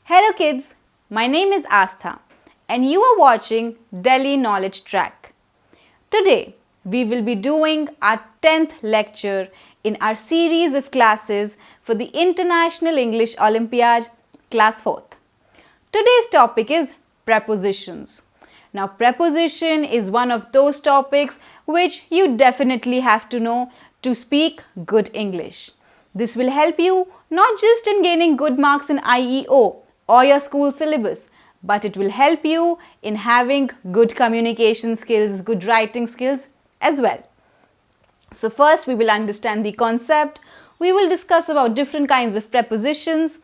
Hello kids, my name is Aastha and you are watching Delhi Knowledge Track. Today we will be doing our 10th lecture in our series of classes for the International English Olympiad Class 4th. Today's topic is prepositions. Now preposition is one of those topics which you definitely have to know to speak good English. This will help you not just in gaining good marks in IEO or your school syllabus, but it will help you in having good communication skills, good writing skills as well. So first we will understand the concept, we will discuss about different kinds of prepositions,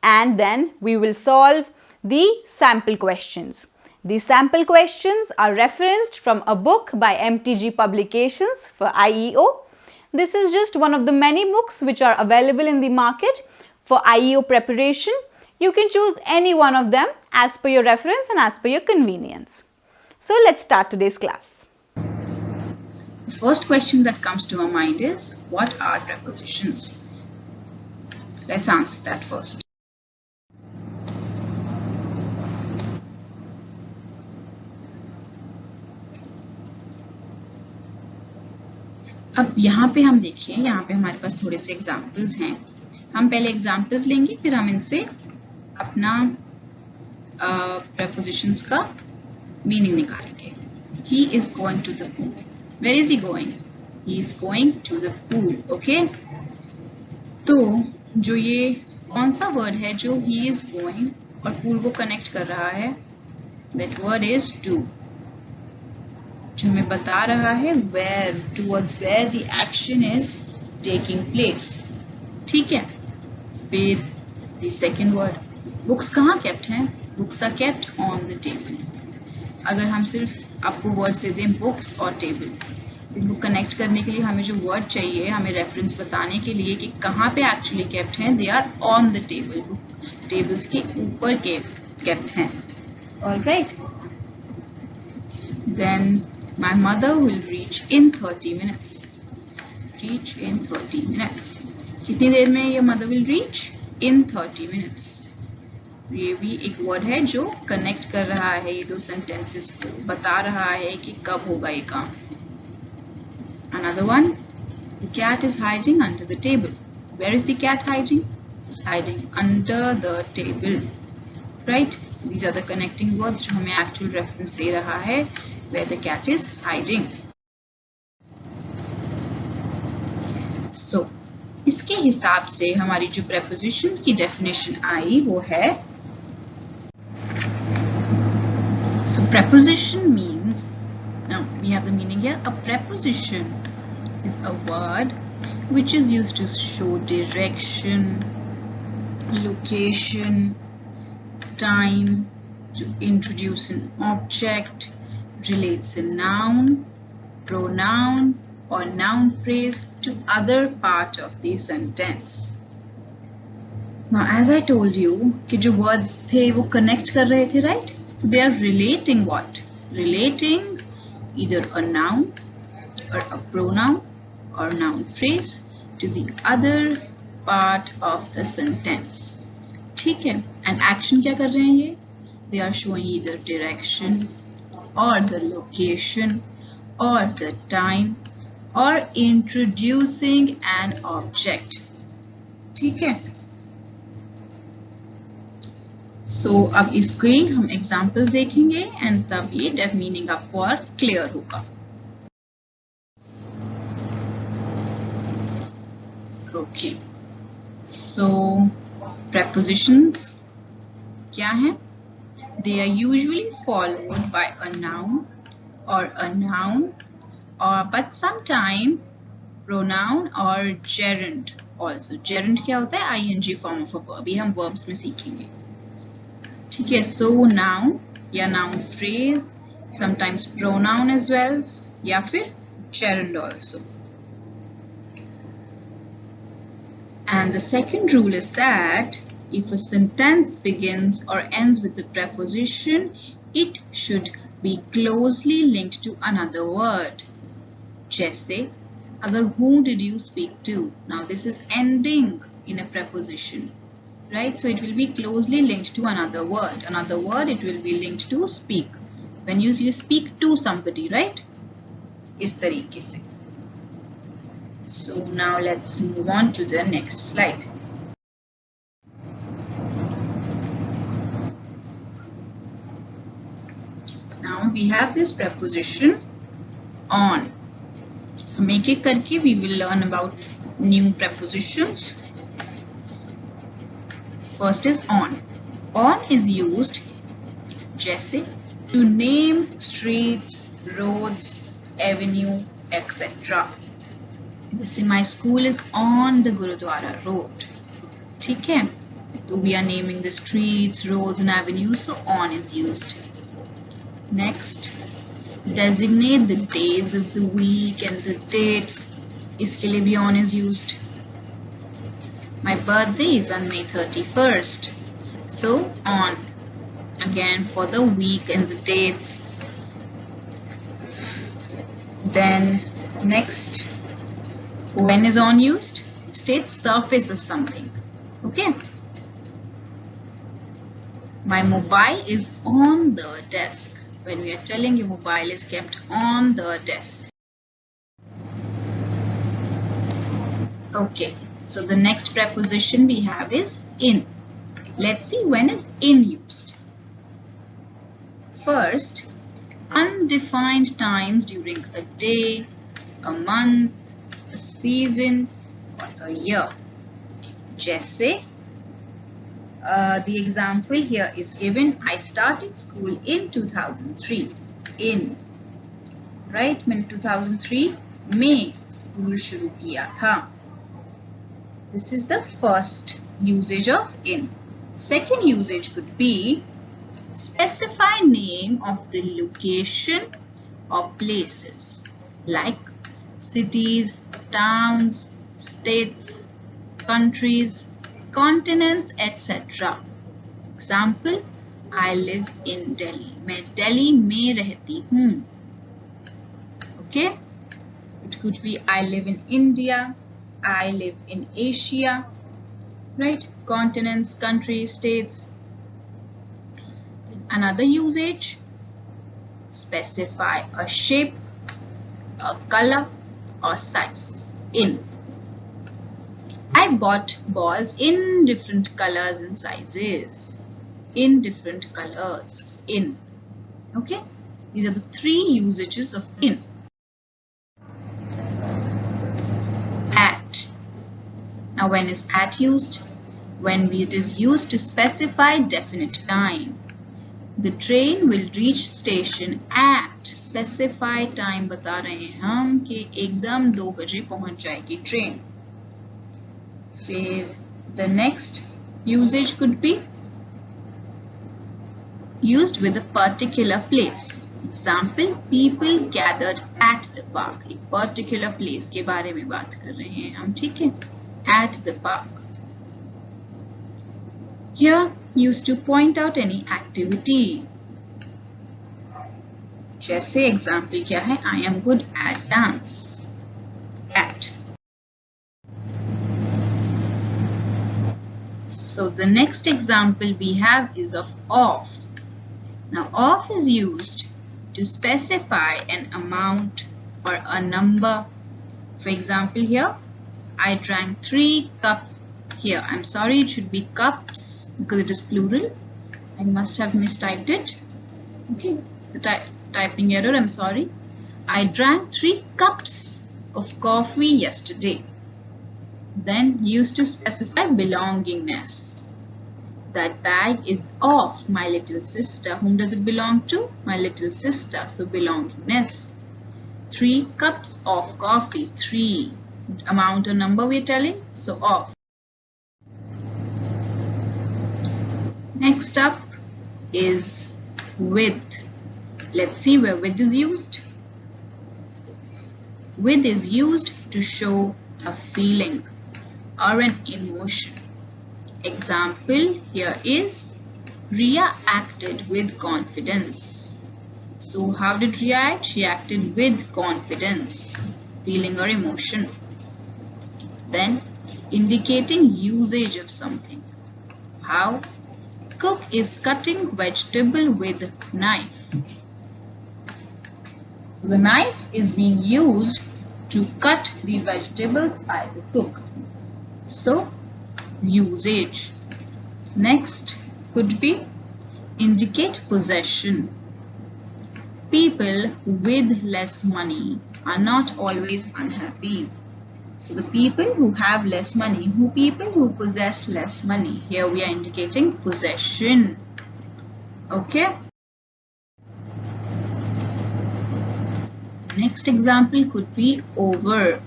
and then we will solve the sample questions. These sample questions are referenced from a book by MTG Publications for IEO. This is just one of the many books which are available in the market for IEO preparation. You can choose any one of them as per your reference and as per your convenience. So let's start today's class. The first question that comes to our mind is, what are prepositions? Let's answer that first. अब यहाँ पे हम देखिए, यहाँ पे हमारे पास थोड़े से एग्जाम्पल्स हैं. हम पहले एग्जाम्पल्स लेंगे, फिर हम इनसे अपना prepositions का मीनिंग निकालेंगे. He is going to the pool. Where is he going? He is going to the pool. Okay? तो जो ये कौन सा वर्ड है जो he is going और pool को कनेक्ट कर रहा है? That word is to. जो हमें बता रहा है where, towards where the action is taking place. ठीक है? फिर the second word. बुक्स कहाँ kept हैं? Books are kept on the table. अगर हम सिर्फ आपको वर्ड्स दे दें बुक्स और टेबल, इनको कनेक्ट करने के लिए हमें जो वर्ड चाहिए, हमें रेफरेंस बताने के लिए कि कहाँ पे एक्चुअली kept हैं, they are on the table. Book tables के ऊपर kept हैं. All right. Then my mother will reach in 30 minutes. Reach in 30 minutes. कितनी देर में ये mother will reach? In 30 minutes. ये भी एक वर्ड है जो कनेक्ट कर रहा है ये दो सेंटेंसेस को, बता रहा है कि कब होगा ये काम. Another one, the cat is hiding under the table. Where is the cat hiding? It's hiding under the table. Right? These are the connecting words जो हमें actual reference दे रहा है where the cat is hiding. So, इसके हिसाब से हमारी जो prepositions की definition आई वो है. So preposition means, now we have the meaning here. A preposition is a word which is used to show direction, location, time, to introduce an object, relates a noun, pronoun or noun phrase to other part of the sentence. Now as I told you कि जो words थे वो connect कर रहे थे, right? So they are relating what? Relating either a noun or a pronoun or noun phrase to the other part of the sentence. ठीक है? And action क्या कर रहे हैं ये? They are showing either direction or the location or the time or introducing an object. ठीक है? So अब इसके हम एग्जाम्पल्स देखेंगे एंड तब ये डेफ मीनिंग आपको और क्लियर होगा. ओके, सो prepositions क्या हैं? They are usually followed by a noun or but sometime pronoun or gerund also. Gerund क्या होता है? ing form of a verb. ये हम verbs में सीखेंगे. ठीक है, so noun या noun phrase, sometimes pronoun as well, या फिर gerund also. And the second rule is that if a sentence begins or ends with a preposition, it should be closely linked to another word. जैसे अगर whom did you speak to? Now this is ending in a preposition. right? So it will be closely linked to another word. Another word, it will be linked to speak. When you speak to somebody, right? इस तरीके से. So now let's move on to the next slide. Now we have this preposition on. हम एक एक करके we will learn about new prepositions. First is on. On is used जैसे to name streets, roads, avenue, etc. जैसे my school is on the Gurudwara road. ठीक है? So we are naming the streets, roads and avenues, so on is used. Next, designate the days of the week and the dates. इसके लिए भी on is used. My birthday is on May 31st. So on. Again for the week and the dates. Then next, when is on used? States surface of something. Okay. My mobile is on the desk. When we are telling your mobile is kept on the desk. Okay. So the next preposition we have is in. Let's see when is in used. First, undefined times during a day, a month, a season, or a year. जैसे the example here is given. I started school in 2003. In, right? मैंने 2003 में school शुरू किया था. This is the first usage of in. Second usage could be specify name of the location or places like cities, towns, states, countries, continents, etc. Example, I live in Delhi. मैं Delhi में रहती हूँ. Okay? It could be I live in India. I live in Asia. Right? Continents, countries, states. Then another usage, specify a shape, a color or size. In. I bought balls in different colors and sizes. In different colors. In. Okay? These are the three usages of in. At. Now when is at used? When it is used to specify definite time. The train will reach station at specified time. बता रहे हैं हम कि एकदम 2 बजे पहुंच जाएगी train. फिर the next usage could be used with a particular place. Example, people gathered at the park. एक particular place के बारे में बात कर रहे हैं हम, ठीक है? At the park. Here, used to point out any activity. जैसे example क्या है? I am good at dance. At. So the next example we have is of of. Now of is used to specify an amount or a number. For example here, I drank 3 cups. Here, I'm sorry, it should be cups because it is plural. I must have mistyped it. Okay, the typing error, I'm sorry. I drank 3 cups of coffee yesterday. Then used to specify belongingness. That bag is of my little sister. Whom does it belong to? My little sister. So belongingness. 3 cups of coffee. 3. Amount or number we are telling. So of. Next up is with. Let's see where with is used. With is used to show a feeling or an emotion. Example here is Riya acted with confidence. So how did Riya act? She acted with confidence, feeling or emotion. Then indicating usage of something. How? Cook is cutting vegetable with knife. So the knife is being used to cut the vegetables by the cook. So usage. Next could be indicate possession. People with less money are not always unhappy. So the people who have less money, people who possess less money. Here we are indicating possession. Okay. Next example could be over.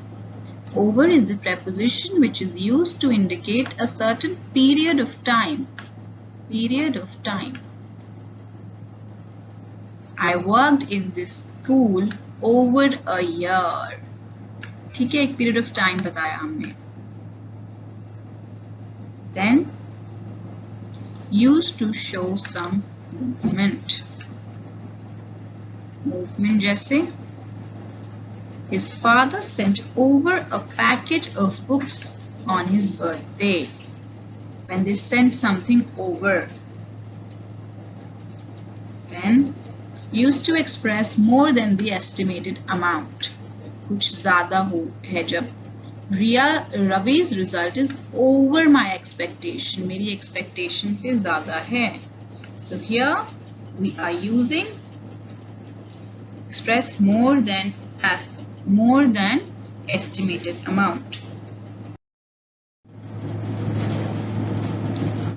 Over is the preposition which is used to indicate a certain period of time. Period of time. I worked in this school over a year. ठीक है, एक period of time बताया हमने. Then used to show some movement. Movement जैसे his father sent over a packet of books on his birthday. When they sent something over. Then used to express more than the estimated amount. कुछ ज़्यादा है जब. Ravi's result is over my expectation. मेरी expectation से ज़्यादा है. So here we are using express more than estimated amount.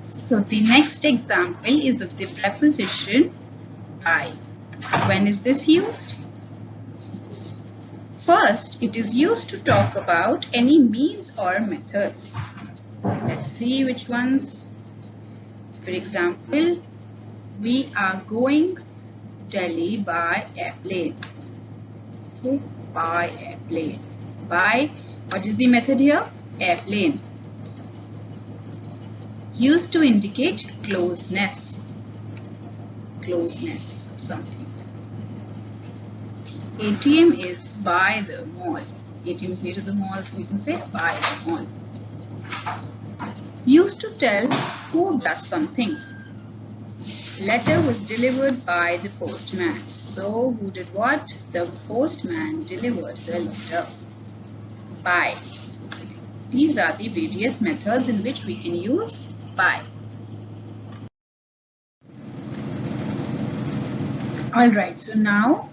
So the next example is of the preposition by. When is this used? First, it is used to talk about any means or methods. Let's see which ones. For example, we are going Delhi by airplane. Okay, by airplane. By, what is the method here? Airplane. Used to indicate closeness. Closeness of something. ATM is by the mall. ATM is near to the mall, so we can say by the mall. Used to tell who does something. Letter was delivered by the postman. So who did what? The postman delivered the letter. By. These are the various methods in which we can use by. Alright, so now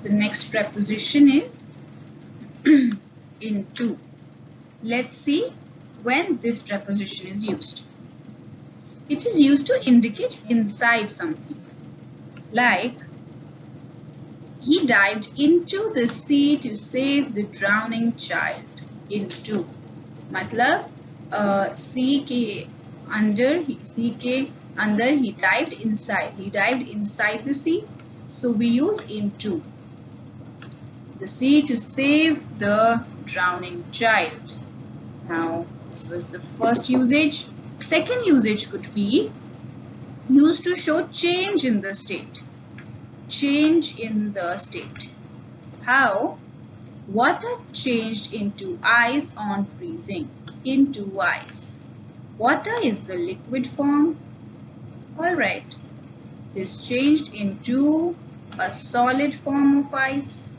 the next preposition is into. Let's see when this preposition is used. It is used to indicate inside something. Like, he dived into the sea to save the drowning child. Into. मतलब sea के अंदर he dived inside. He dived inside the sea. So we use into. The sea to save the drowning child. Now, this was the first usage. Second usage could be used to show change in the state. Change in the state. How? Water changed into ice on freezing. Into ice. Water is the liquid form. Alright. This changed into a solid form of ice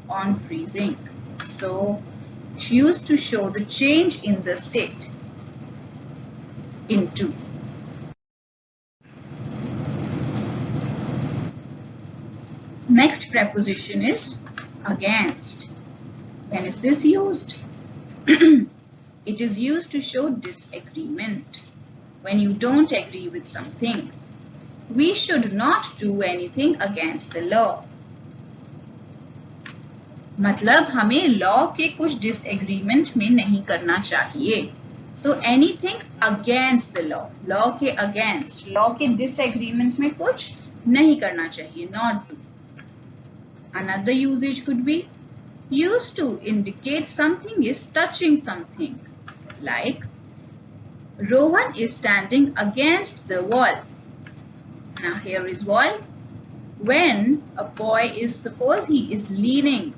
on freezing. So, it's used to show the change in the state. Into. Next preposition is against. When is this used? It is used to show disagreement. When you don't agree with something. We should not do anything against the law. मतलब हमें law के कुछ disagreement में नहीं करना चाहिए. So anything against the law. Law के against, law के डिसएग्रीमेंट में कुछ नहीं करना चाहिए. Not do. Another usage could be used to indicate something is touching something. Like, Rohan is standing against the wall. Now here is wall. When a boy is, suppose he is leaning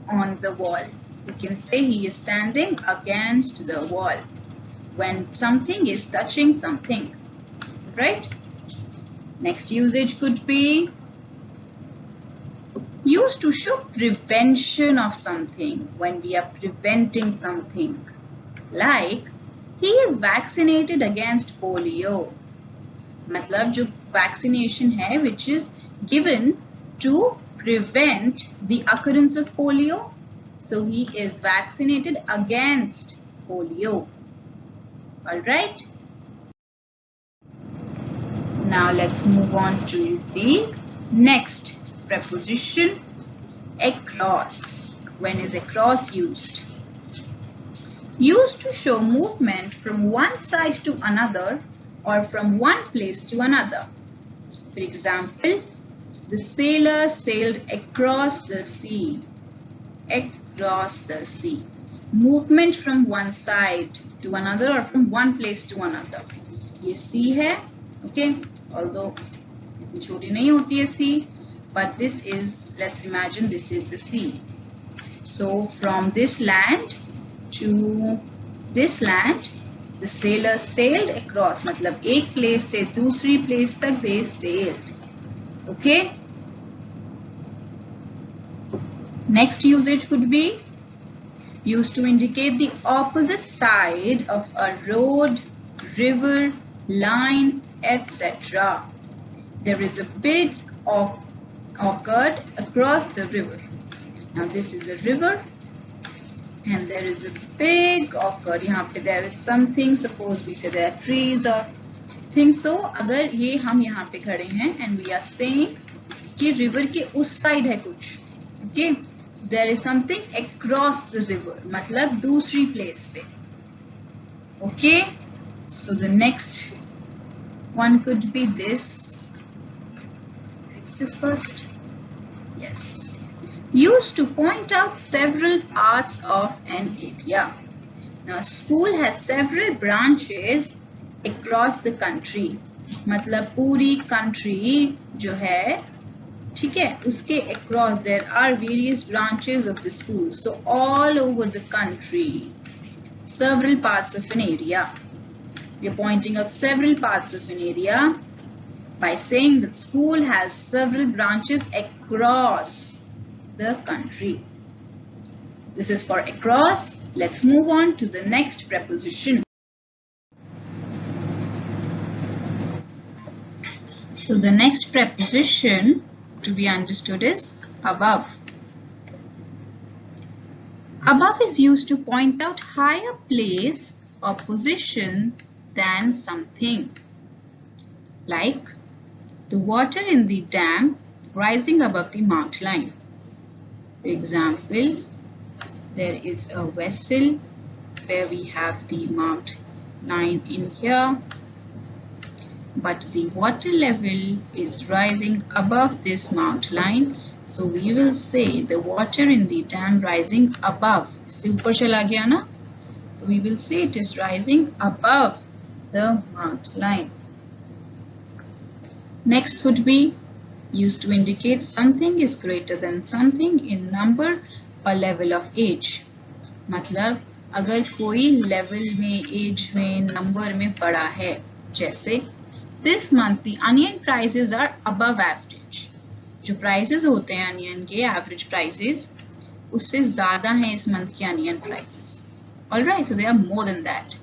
on the wall. We can say he is standing against the wall. when something is touching something, right? Next usage could be used to show prevention of something, when we are preventing something. Like, he is vaccinated against polio. मतलब जो vaccination है which is given to prevent the occurrence of polio. So he is vaccinated against polio. Alright. Now let's move on to the next preposition, across. When is across used? Used to show movement from one side to another or from one place to another. For example, the sailor sailed across the sea. Across the sea. Movement from one side to another or from one place to another. ये sea है, okay? Although इतनी छोटी नहीं होती है sea, but this is, let's imagine this is the sea. So from this land to this land, the sailor sailed across. मतलब एक place से दूसरी place तक they sailed. Okay? Next usage could be used to indicate the opposite side of a road, river, line, etc. There is a big occurred across the river. Now this is a river and there is a big occurred. यहाँ पे there is something, suppose we say there are trees or things. So अगर ये हम यहाँ पे खड़े हैं and we are saying कि river के उस side है कुछ, okay? So there is something across the river, मतलब दूसरी place पे, okay? So the next one could be this. Is this first? Yes. Used to point out several parts of an area. Now school has several branches across the country. मतलब पूरी country जो है, ठीक है, उसके across there are various branches of the school. So all over the country, several parts of an area. We are pointing out several parts of an area by saying that school has several branches across the country. This is for across. Let's move on to the next preposition. So the next preposition to be understood is above. Above is used to point out higher place or position than something. Like the water in the dam rising above the marked line. For example, there is a vessel where we have the marked line in here, but the water level is rising above this marked line. So we will say the water in the dam rising above. इससे ऊपर चला गया ना? So we will say it is rising above the marked line. Next could be used to indicate something is greater than something in number or level of age. मतलब अगर कोई level में, age में, number में बड़ा है, जैसे this month the onion prices are above average. जो prices होते हैं onion के average prices, उससे ज़्यादा हैं इस month के onion prices. Alright, so they are more than that.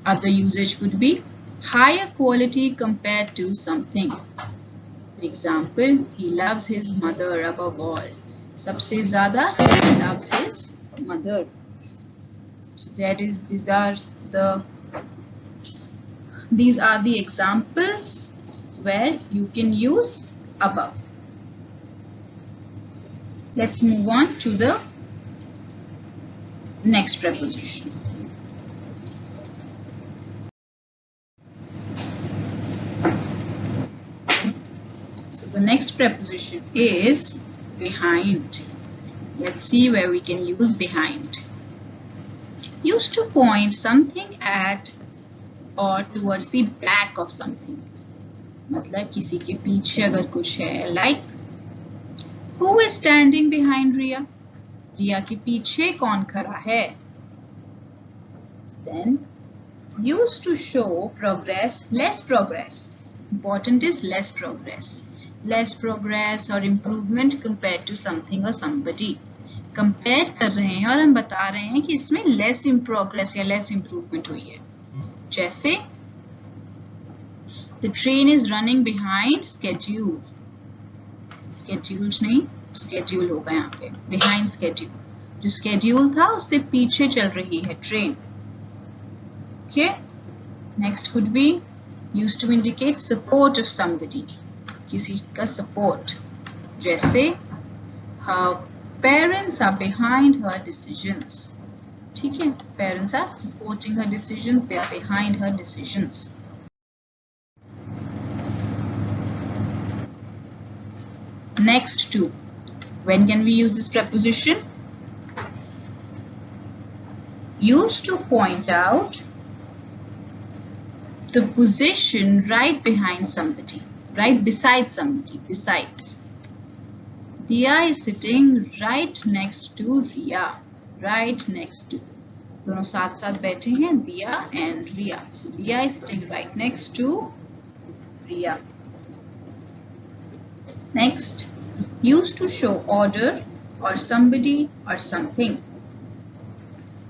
Other usage could be higher quality compared to something. For example, he loves his mother above all. सबसे ज़्यादा he loves his mother. So these are the examples where you can use above. Let's move on to the next preposition. So the next preposition is behind. Let's see where we can use behind. Used to point something at or towards the back of something. मतलब किसी के पीछे अगर कुछ है, like who is standing behind Riya? रिया के पीछे कौन खड़ा है? Then used to show progress, less progress. Important is less progress. Less progress or improvement compared to something or somebody. Compare कर रहे हैं और हम बता रहे हैं कि इसमें less in progress या less improvement हुई है. जैसे the train is running behind schedule. Scheduled नहीं, schedule होगा यहाँ पे. Behind schedule. जो schedule था उससे पीछे चल रही है train. Okay. Next could be used to indicate support of somebody. किसी का support. जैसे her parents are behind her decisions. ठीक है. Parents are supporting her decisions. They are behind her decisions. Next to. When can we use this preposition? Used to point out the position right behind somebody, right beside somebody, besides. Diya is sitting right next to Riya, right next to. दोनों साथ साथ बैठे हैं, Diya and Riya. So Diya is sitting right next to Riya. Next, used to show order or somebody or something.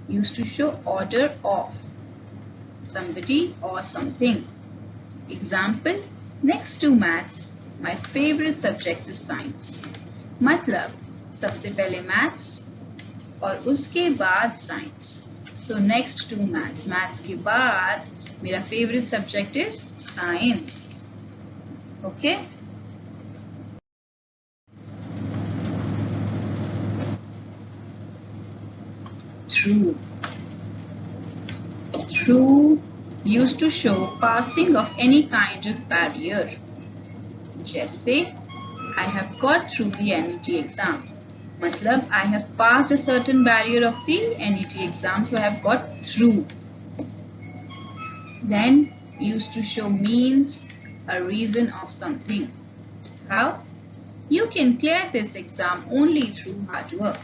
Used to show order of somebody or something. Example, next to maths, my favorite subject is science. मतलब सबसे पहले maths और उसके बाद science. So next to maths, maths के बाद मेरा favorite subject is science. Okay? Through. Through used to show passing of any kind of barrier. जैसे I have got through the NET exam. मतलब I have passed a certain barrier of the NET exam, so I have got through. Then used to show means, a reason of something. How? You can clear this exam only through hard work.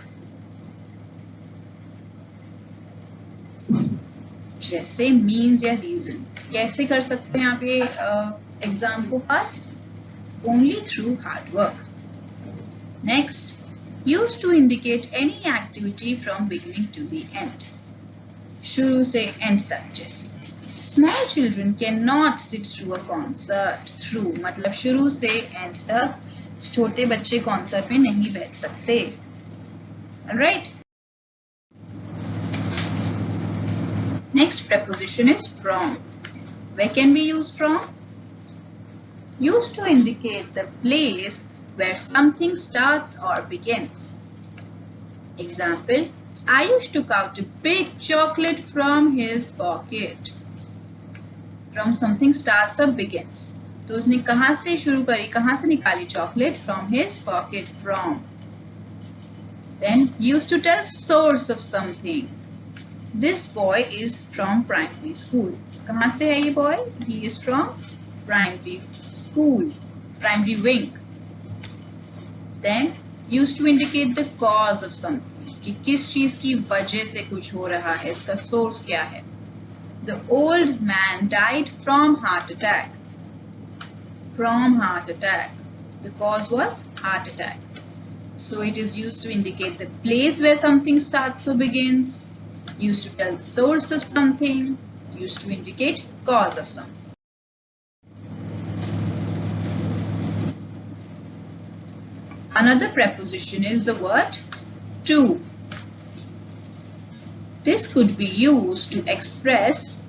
जैसे means या reason. कैसे कर सकते हैं आप ये exam को पास? Only through hard work. Next, used to indicate any activity from beginning to the end. शुरू से end तक जैसे. Small children cannot sit through a concert. Through मतलब शुरू से end तक छोटे बच्चे concert में नहीं बैठ सकते. Alright? Next preposition is from. Where can we use from? Used to indicate the place where something starts or begins. Example, Ayush took out a big chocolate from his pocket. From something starts or begins. तो उसने कहाँ से शुरू करी, कहाँ से निकाली chocolate? From his pocket, from. Then used to tell source of something. This boy is from primary school. कहाँ से है ये boy? He is from primary school, primary wing. Then used to indicate the cause of something. कि किस चीज की वजह से कुछ हो रहा है, इसका source क्या है? The old man died from heart attack. From heart attack. The cause was heart attack. So it is used to indicate the place where something starts or begins. Used to tell the source of something, used to indicate cause of something. Another preposition is the word to. This could be used to express,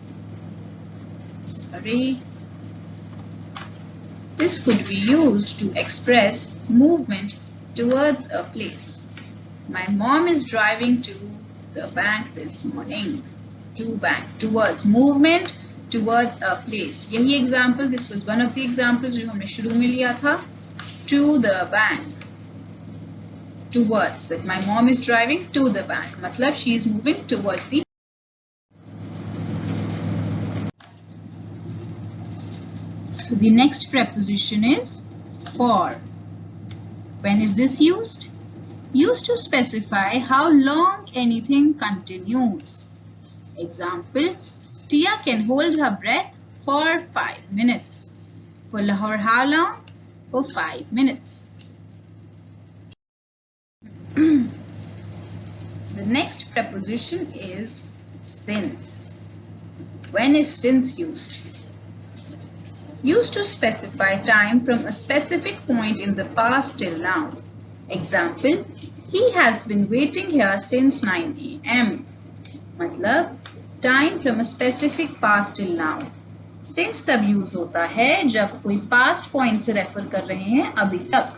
this could be used to express movement towards a place. My mom is driving to the bank this morning. To bank, towards, movement towards a place. यही example, this was one of the examples जो हमने शुरू में लिया था. To the bank. Towards, that my mom is driving to the bank. मतलब she is moving towards the. So the next preposition is for. When is this used? Used to specify how long anything continues. Example, Tia can hold her breath for 5 minutes. For how long? For 5 minutes. The next preposition is since. When is since used? Used to specify time from a specific point in the past till now. Example, he has been waiting here since 9 a.m. मतलब time from a specific past till now. Since तब use होता है जब कोई past point से refer कर रहे हैं अभी तक.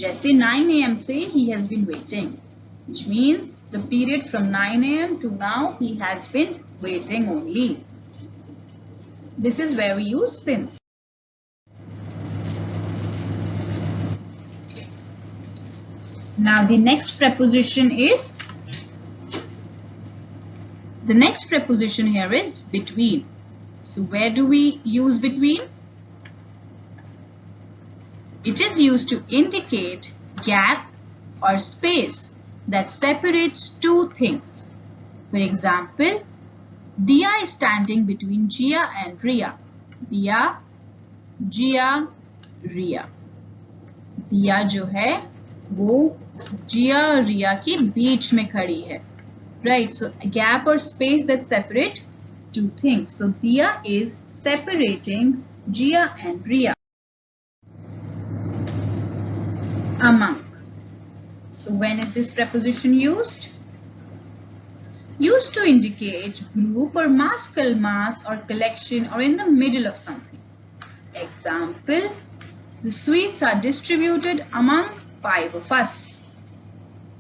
जैसे 9 a.m. से he has been waiting, which means the period from 9 a.m. to now he has been waiting only. This is where we use since. Now the next preposition here is between. So where do we use between? It is used to indicate gap or space that separates two things. For example, Dia is standing between Jia and Ria. Dia, Jia, Ria. Dia जो है वो Jia और Ria के बीच में खड़ी है. Right, so a gap or space that separate two things. So Dia is separating Jia and Ria. Among. So when is this preposition used? Used to indicate group or mass or collection or in the middle of something. Example, the sweets are distributed among 5 of us.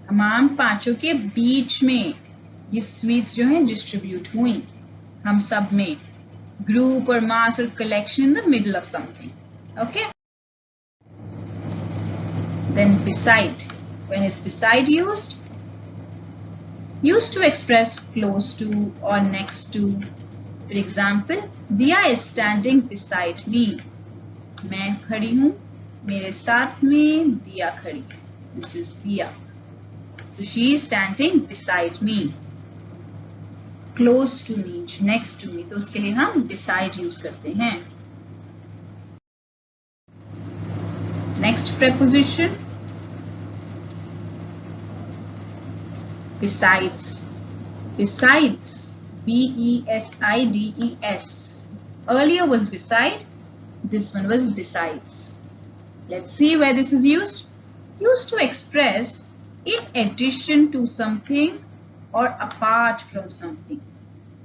हमाम पांचों के बीच में ये sweets जो हैं distribute हुई हम सब में. Group or mass or collection in the middle of something. Okay. Then beside. When is beside used? Used to express close to or next to. For example, Dia is standing beside me. मैं खड़ी हूँ मेरे साथ में Dia खड़ी. This is Dia. So she is standing beside me. Close to me, next to me. तो उसके लिए हम beside use करते हैं. Next preposition. Besides. Besides. B-E-S-I-D-E-S. Earlier was beside. This one was besides. Let's see where this is used. Used to express in addition to something or apart from something.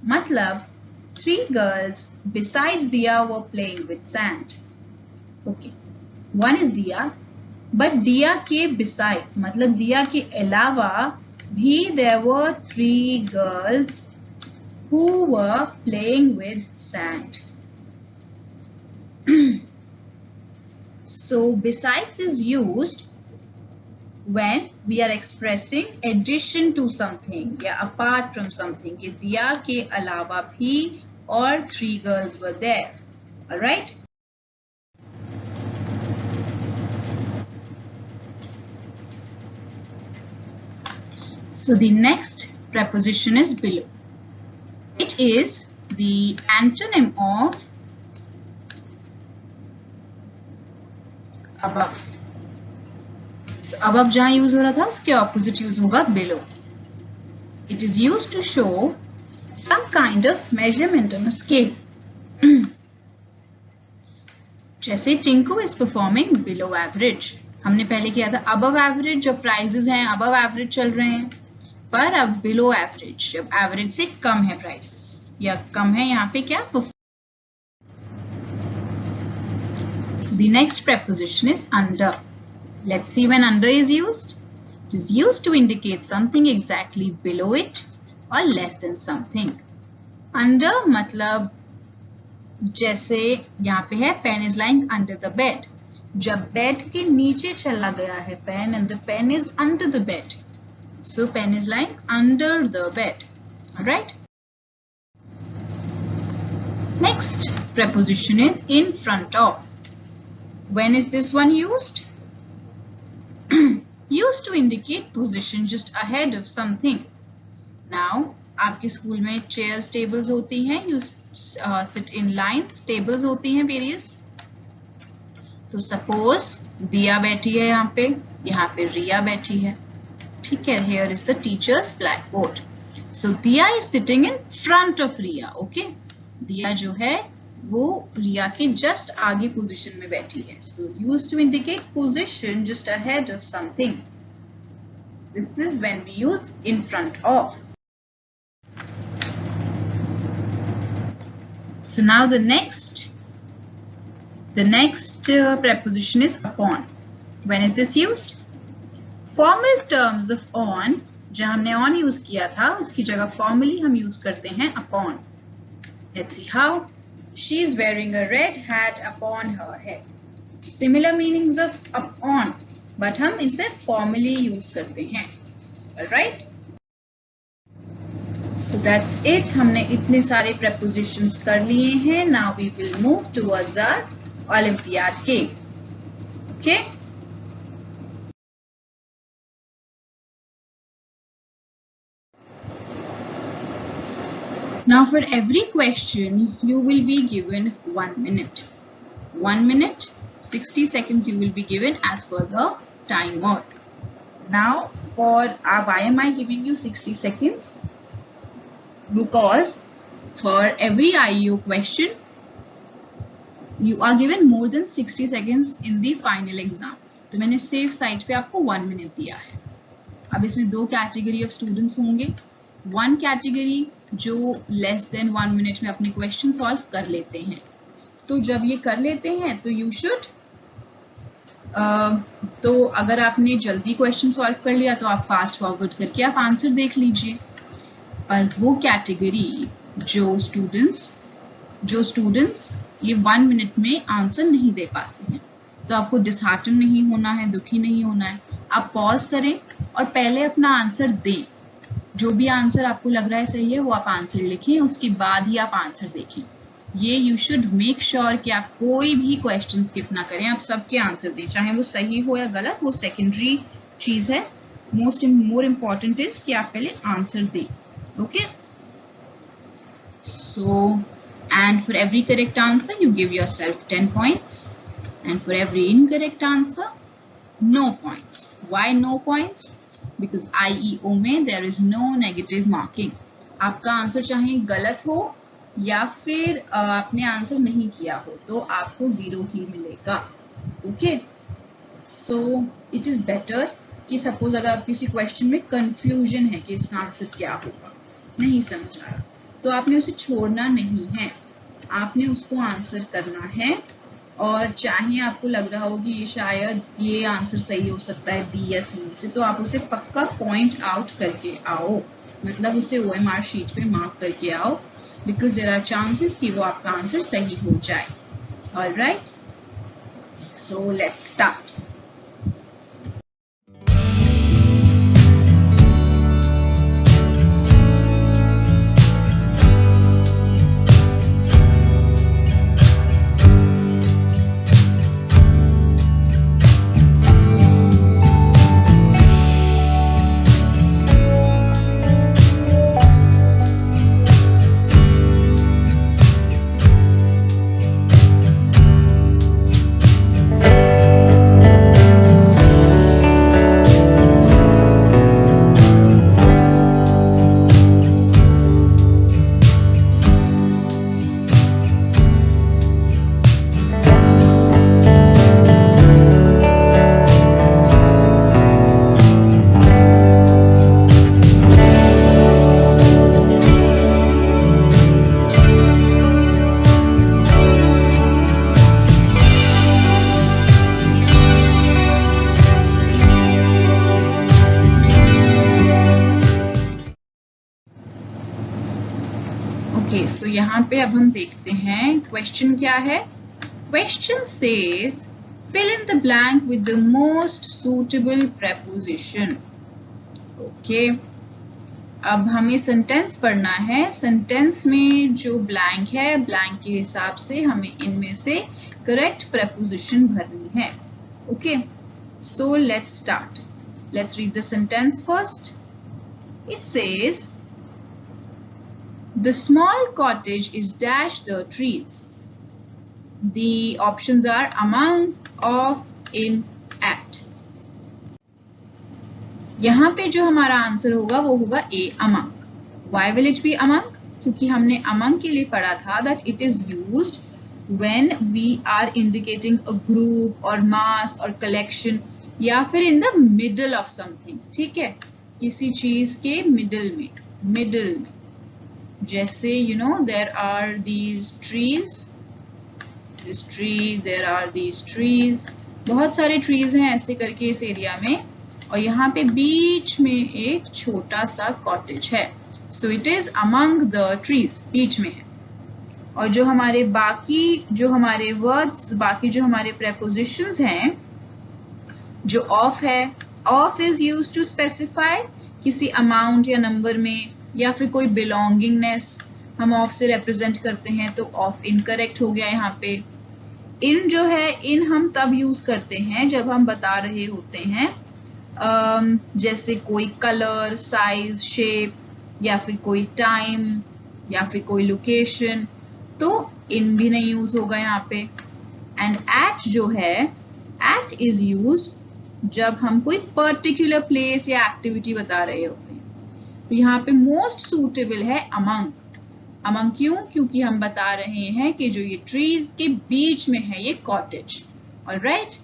मतलब 3 girls besides Dia were playing with sand. Okay. One is Dia, but Dia के besides मतलब Dia के अलावा भी there were 3 girls who were playing with sand. So besides is used when we are expressing addition to something या apart from something. कि Dia के अलावा भी और 3 girls were there. Alright? So the next preposition is below. It is the antonym of above. So above जहाँ use हो रहा था उसके opposite use होगा below. It is used to show some kind of measurement on a scale. जैसे Tinku is performing below average. हमने पहले किया था above average, जो prices हैं above average चल रहे हैं. पर अब below average, जब average से कम है prices या कम है यहाँ पे क्या? So the next preposition is under. Let's see when under is used. It is used to indicate something exactly below it or less than something. Under मतलब जैसे यहाँ पे है pen is lying under the bed. जब bed के नीचे चला गया है pen and the pen is under the bed. So pen is lying under the bed. Alright? Next preposition is in front of. When is this one used? Used to indicate position just ahead of something. Now, आपके school में chairs tables होती हैं, you sit in lines, tables होती हैं various. तो suppose दिया बैठी है यहाँ पे रिया बैठी है, ठीक है। Here is the teacher's blackboard. So Diya is sitting in front of Riya, okay. Diya जो है वो रिया के जस्ट आगे पोजीशन में बैठी है। So use to indicate position just ahead of something, this is when we use in front of. So now the next preposition is upon. When is this used? Formal terms of on, जहाँ हमने on use किया था उसकी जगह formally हम use करते हैं upon. Let's see how. She is wearing a red hat upon her head. Similar meanings of upon, but हम इसे formally use करते हैं. Alright? So that's it. हमने इतने सारे prepositions कर लिए हैं. Now we will move towards our Olympiad game. Okay? Now for every question you will be given 1 minute. 1 minute, 60 seconds you will be given as per the timer. Now why am I giving you 60 seconds? Because for every IU question you are given more than 60 seconds in the final exam. तो मैंने safe side पे आपको 1 minute दिया है. अब इसमें दो category of students होंगे. वन कैटेगरी जो लेस देन 1 मिनट में अपने क्वेश्चन सॉल्व कर लेते हैं. तो जब ये कर लेते हैं तो यू शुड तो अगर आपने जल्दी क्वेश्चन सॉल्व कर लिया तो आप फास्ट फॉरवर्ड करके आप आंसर देख लीजिए. पर वो कैटेगरी जो स्टूडेंट्स ये 1 मिनट में आंसर नहीं दे पाते हैं, तो आपको डिसहार्टन नहीं होना है, दुखी नहीं होना है. आप पॉज करें और पहले अपना आंसर दें. जो भी आंसर आपको लग रहा है सही है वो आप आंसर लिखें, उसके बाद ही आप आंसर देखें. ये यू शुड मेक श्योर कि आप कोई भी क्वेश्चन स्किप ना करें, आप सबके आंसर दें, चाहे वो सही हो या गलत, वो सेकेंडरी चीज है. मोर इम्पॉर्टेंट इज कि आप पहले आंसर दें. Okay, so and for every correct answer you give yourself 10 points, and for every incorrect answer no points. Why no points? Because IEO में there is no negative marking. आपका answer चाहे गलत हो या फिर आपने आंसर नहीं किया हो तो आपको 0 ही मिलेगा. Okay, so it is better कि सपोज अगर आप किसी क्वेश्चन में कंफ्यूजन है कि इसका आंसर क्या होगा, नहीं समझ आ रहा, तो आपने उसे छोड़ना नहीं है, आपने उसको आंसर करना है. और चाहे आपको लग रहा हो कि ये शायद ये आंसर सही हो सकता है बी या सी से, तो आप उसे पक्का पॉइंट आउट करके आओ, मतलब उसे OMR शीट पे मार्क करके आओ, बिकॉज देयर आर चांसेस कि वो आपका आंसर सही हो जाए. Alright, so let's start. So यहाँ पे अब हम देखते हैं क्वेश्चन क्या है. Question says fill in the blank with the most suitable preposition. Okay, अब हमें सेंटेंस पढ़ना है. सेंटेंस में जो ब्लैंक है, ब्लैंक के हिसाब से हमें इनमें से करेक्ट preposition भरनी है. Okay, so let's start. Let's read the sentence first. It says, The small cottage is dash the trees. The options are among, of, in, at. यहाँ पे जो हमारा आंसर होगा वो होगा ए, among. Why will it be among? क्योंकि हमने among के लिए पढ़ा था that it is used when we are indicating a group or mass or collection या फिर in the middle of something. ठीक है, किसी चीज के middle में जैसे there are these trees, this tree, there are these trees, बहुत सारे trees हैं ऐसे करके इस एरिया में, और यहाँ पे बीच में एक छोटा सा cottage है. So it is among the trees, बीच में है. और जो हमारे words, बाकी जो हमारे prepositions हैं, जो of है, of is used to specify किसी amount या number में, या फिर कोई belongingness हम of से represent करते हैं, तो of incorrect हो गया यहाँ पे. in जो है, in हम तब use करते हैं जब हम बता रहे होते हैं जैसे कोई color, size, shape, या फिर कोई टाइम, या फिर कोई लोकेशन, तो इन भी नहीं यूज होगा यहाँ पे. एंड एट जो है, एट इज यूज्ड जब हम कोई पर्टिकुलर प्लेस या एक्टिविटी बता रहे होते हैं. तो यहाँ पे मोस्ट सूटेबल है अमंग. अमंग क्यों? क्योंकि हम बता रहे हैं कि जो ये ट्रीज के बीच में है ये cottage. Alright.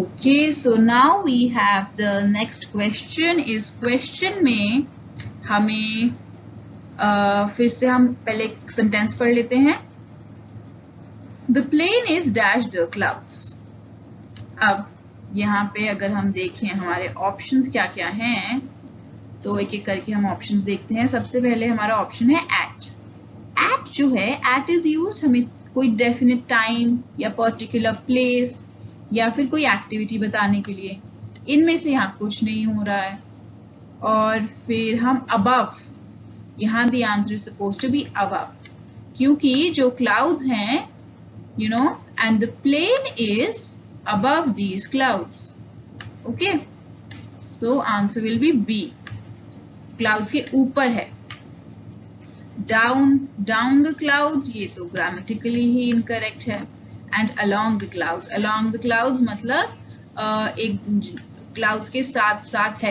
Okay, so now we have the next question. इस question में हमें फिर से हम पहले सेंटेंस पढ़ लेते हैं. The plane is dash the clouds. अब यहाँ पे अगर हम देखें हमारे ऑप्शंस क्या क्या हैं, तो एक एक करके हम ऑप्शंस देखते हैं. सबसे पहले हमारा ऑप्शन है at. at जो है, at is used हमें कोई डेफिनेट टाइम या पर्टिकुलर प्लेस या फिर कोई एक्टिविटी बताने के लिए. इनमें से यहाँ कुछ नहीं हो रहा है. और फिर हम above, यहाँ the answer is supposed to be above, क्योंकि जो clouds हैं, and the plane is above these clouds. Okay, so answer will be B. Clouds के ऊपर है. down the clouds, ये तो grammatically ही incorrect है. And along the clouds मतलब एक clouds के साथ साथ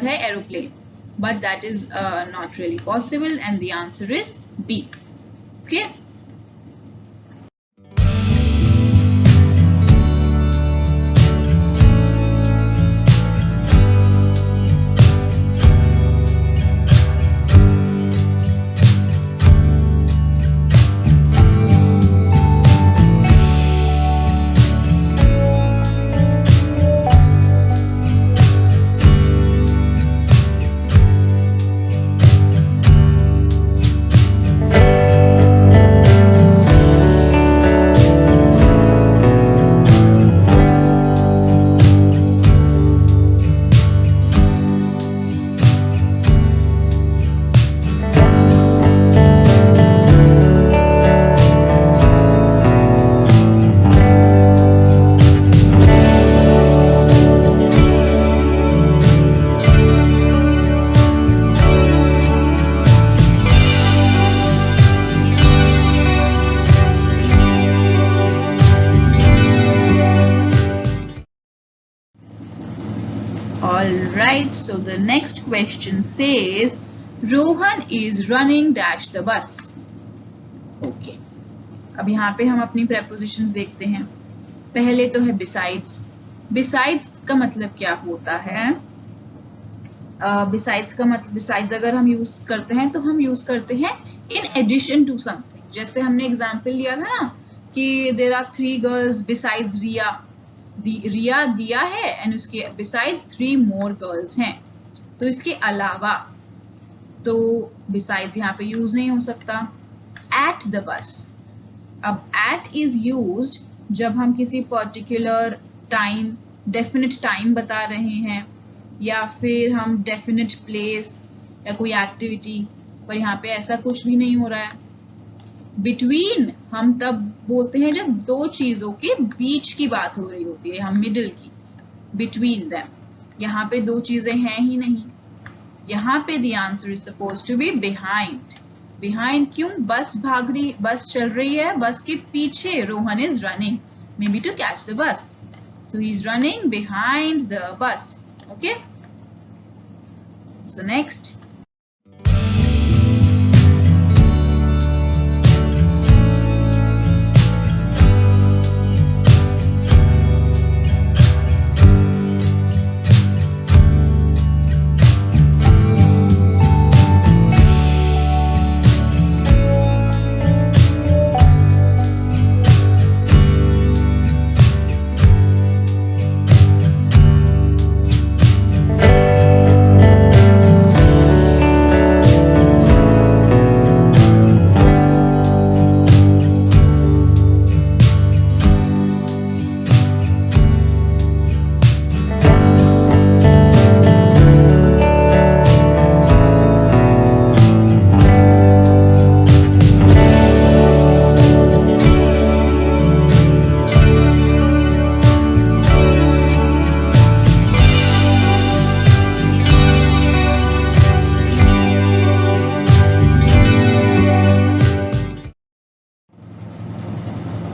है aeroplane, but that is not really possible, and the answer is B. Okay. All right, so the next question says Rohan is running dash the bus. Okay, अब यहाँ पे हम अपनी prepositions देखते हैं. पहले तो है besides. Besides का मतलब क्या होता है? Besides का मतलब besides अगर हम यूज करते हैं तो हम यूज करते हैं in addition to something. जैसे हमने एग्जाम्पल लिया था ना कि there are 3 girls besides Riya. रिया दिया है एंड उसके besides 3 more girls हैं, तो इसके अलावा तो besides यहाँ पे यूज नहीं हो सकता. At the bus. अब at is used जब हम किसी पर्टिकुलर टाइम डेफिनेट टाइम बता रहे हैं या फिर हम डेफिनेट प्लेस या कोई एक्टिविटी, पर यहाँ पे ऐसा कुछ भी नहीं हो रहा है. बिटवीन हम तब बोलते हैं जब दो चीजों के बीच की बात हो रही होती है, हम मिडिल की, बिटवीन देम. यहाँ पे दो चीजें हैं ही नहीं. यहाँ पे the answer is suppose to be behind. Behind क्यों? बस भाग रही, बस चल रही है, बस के पीछे Rohan is running maybe to catch the bus, so he is running behind the bus. Okay, so next.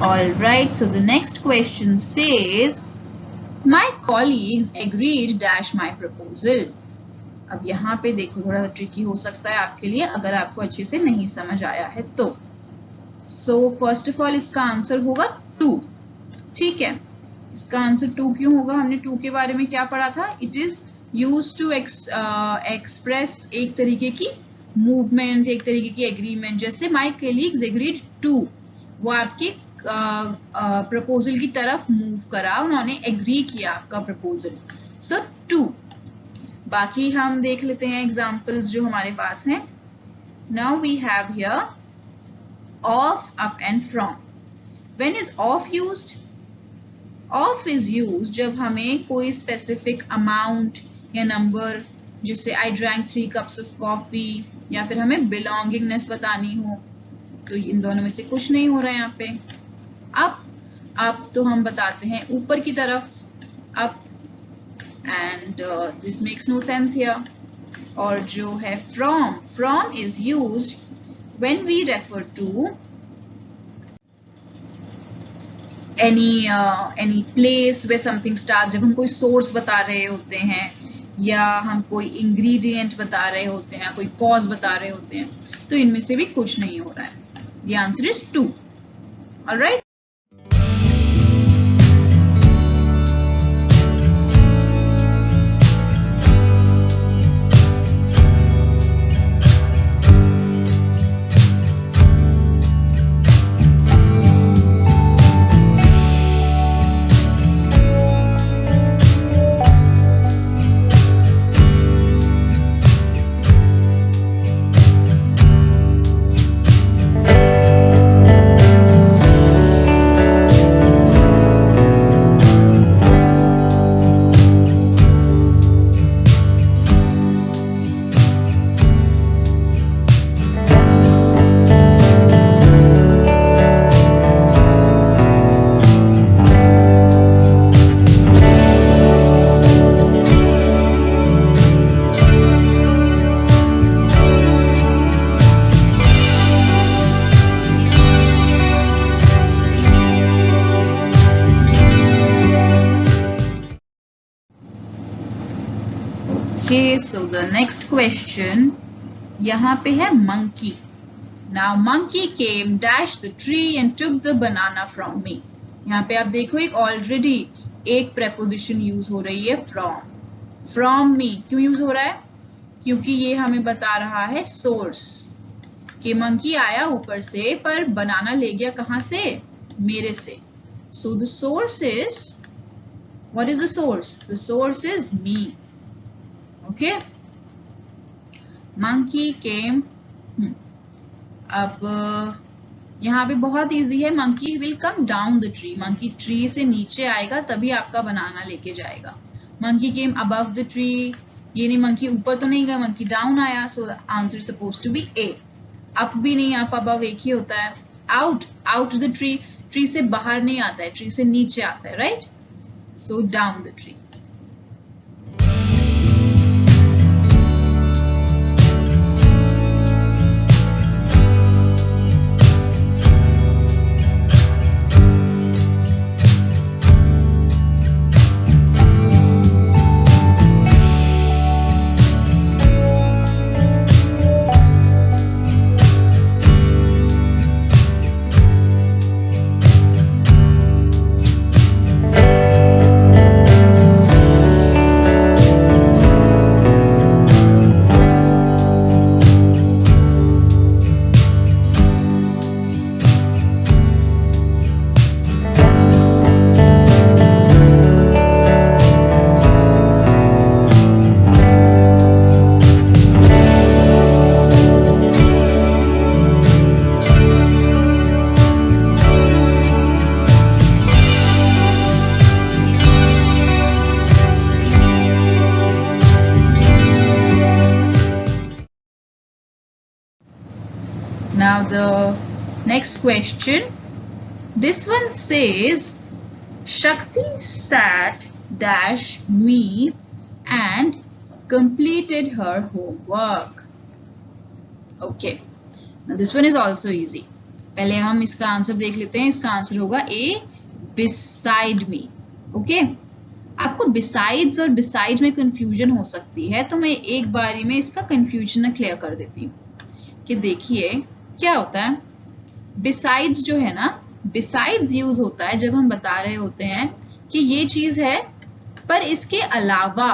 Alright, so the next question says, my colleagues agreed dash my proposal. अब यहाँ पे देखो थोड़ा सा tricky हो सकता है आपके लिए अगर आपको अच्छे से नहीं समझ आया है तो. So first of all इसका आंसर होगा 2. ठीक है, इसका आंसर 2 क्यों होगा? हमने 2 के बारे में क्या पढ़ा था? It is used to express एक तरीके की मूवमेंट, एक तरीके की एग्रीमेंट. जैसे my colleagues agreed to, वो आपके प्रपोजल की तरफ मूव करा, उन्होंने एग्री किया आपका प्रपोजल. सो 2. बाकी हम देख लेते हैं एग्जांपल्स जो हमारे पास हैं. Now we have here of, up and from. When is of used? Of is used जब हमें कोई स्पेसिफिक अमाउंट या नंबर, जिससे I drank 3 cups of coffee, या फिर हमें बिलोंगिंगनेस बतानी हो. तो इन दोनों में से कुछ नहीं हो रहा है यहाँ पे. अप तो हम बताते हैं ऊपर की तरफ, up, and this makes no sense here. और जो है from is used when we refer to any place where something starts. जब हम कोई सोर्स बता रहे होते हैं या हम कोई इंग्रेडिएंट बता रहे होते हैं, कोई कॉज बता रहे होते हैं, तो इनमें से भी कुछ नहीं हो रहा है. The answer is 2. All right. Okay, so the next question यहाँ पे है monkey. Now monkey came, dashed the tree and took the banana from me. यहाँ पे आप देखो एक already एक preposition use हो रही है from. From me क्यों use हो रहा है? क्योंकि ये हमें बता रहा है source कि monkey आया ऊपर से पर banana ले गया कहाँ से? मेरे से. So the source is, what is the source? The source is me. Okay. Monkey came. अब यहाँ पे बहुत इजी है. Monkey will come down the tree. Monkey tree से नीचे आएगा तभी आपका बनाना लेके जाएगा. Monkey came above the tree. ये नहीं मंकी ऊपर तो नहीं गया, मंकी डाउन आया. So the answer suppose to be A. Up भी नहीं, अप अबव एक ही होता है. Out, out the tree. Tree से बाहर नहीं आता है, ट्री से नीचे आता है. Right. So down the tree. Now the next question. This one says, Shakti sat dash me and completed her homework. Okay. Now this one is also easy. पहले हम इसका आंसर देख लेते हैं. इसका आंसर होगा A, beside me. Okay. आपको besides और beside में confusion हो सकती है, तो मैं एक बारी में इसका confusion क्लियर कर देती हूँ कि देखिए क्या होता है. besides जो है ना, besides यूज होता है जब हम बता रहे होते हैं कि ये चीज है पर इसके अलावा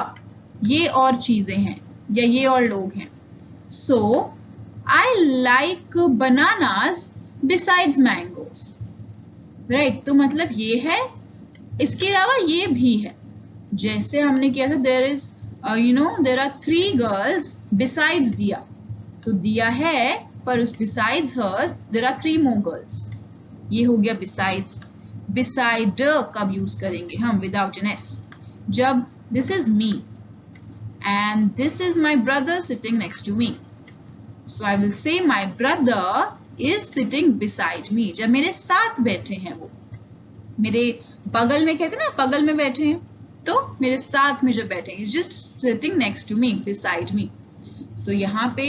ये और चीजें हैं या ये और लोग हैं. So I like bananas besides mangoes. Right. तो मतलब ये है, इसके अलावा ये भी है. जैसे हमने किया था, there is there are 3 girls besides Diya. तो दिया है पर उस besides her there are 3 more girls. ये हो गया बिसाइड्स. बिसाइड कब यूज करेंगे हम? Without an S. जब this is me and this is my brother sitting next to me. So I will say my brother is sitting beside me. जब मेरे साथ बैठे हैं, वो मेरे बगल में, कहते हैं ना बगल में बैठे हैं, तो मेरे साथ में जो बैठे हैं, just sitting next to me, beside me. So यहाँ पे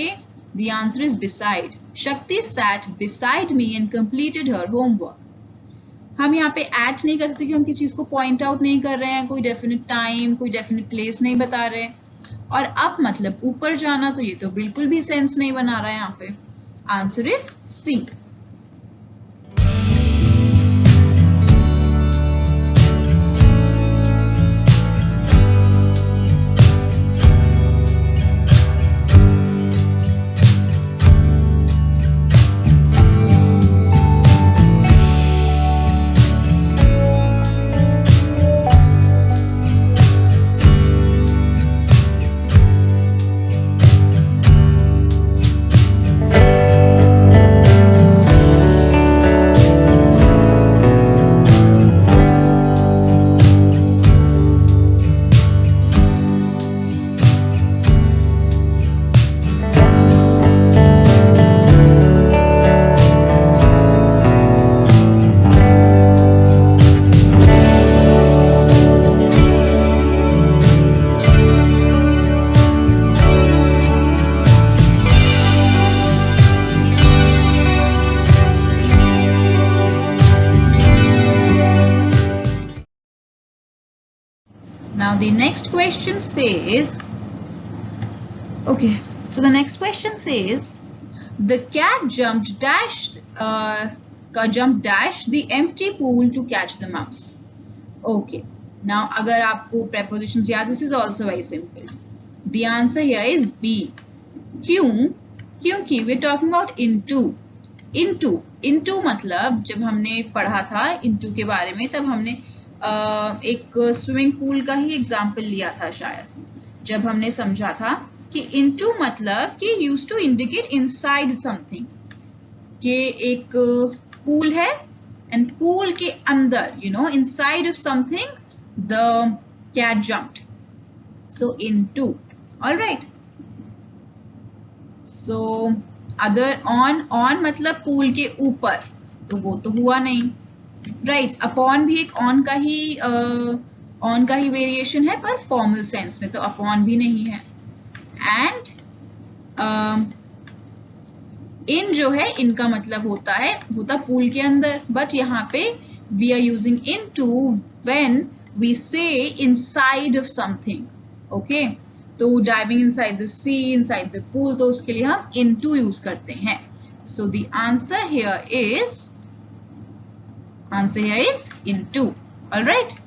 the answer is beside. Shakti sat beside me and completed her homework. हम यहाँ पे at नहीं कर सकते क्योंकि हम किसी चीज को point out नहीं कर रहे हैं, कोई definite time, कोई definite place नहीं बता रहे. और up मतलब ऊपर जाना, तो ये तो बिल्कुल भी sense नहीं बना रहा है यहाँ पे. Answer is C. Now the next question says, Okay, so the next question says the cat jumped the empty pool to catch the mouse. Okay, now agar aapko prepositions yaad, this is also very simple. The answer here is B. क्यों? क्योंकि we're talking about into मतलब जब हमने पढ़ा था into के बारे में तब हमने एक स्विमिंग पूल का ही एग्जाम्पल लिया था शायद, जब हमने समझा था कि into मतलब कि used to indicate inside something, कि एक पूल है and पूल के अंदर inside of something the cat jumped, so into. All right, so other on मतलब पूल के ऊपर, तो वो तो हुआ नहीं, राइट. अपॉन भी एक ऑन का ही वेरिएशन है पर फॉर्मल सेंस में, तो अपॉन भी नहीं है. एंड इन जो है इनका मतलब होता पूल के अंदर, बट यहाँ पे we are using into when we say inside of something. Okay, तो diving inside the sea, inside the pool, तो उसके लिए हम इनटू यूज करते हैं. सो द आंसर हियर इज into. All right.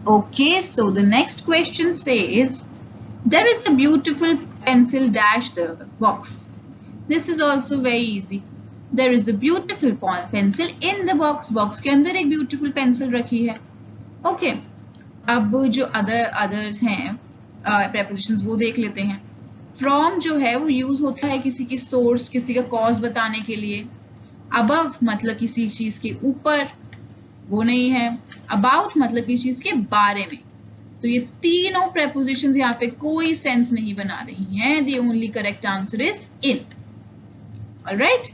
Okay, so the next question says, there is a beautiful pencil dash the box. This is also very easy. There is a beautiful pencil in the box. Box के अंदर एक beautiful pencil रखी है. Okay, अब जो others हैं prepositions वो देख लेते हैं. From जो है वो use होता है किसी की source, किसी का cause बताने के लिए. Above मतलब किसी चीज के ऊपर, वो नहीं है. अबाउट मतलब किसी चीज के बारे में. तो ये तीनों prepositions यहाँ पे कोई सेंस नहीं बना रही हैं. The only correct answer is in. All right.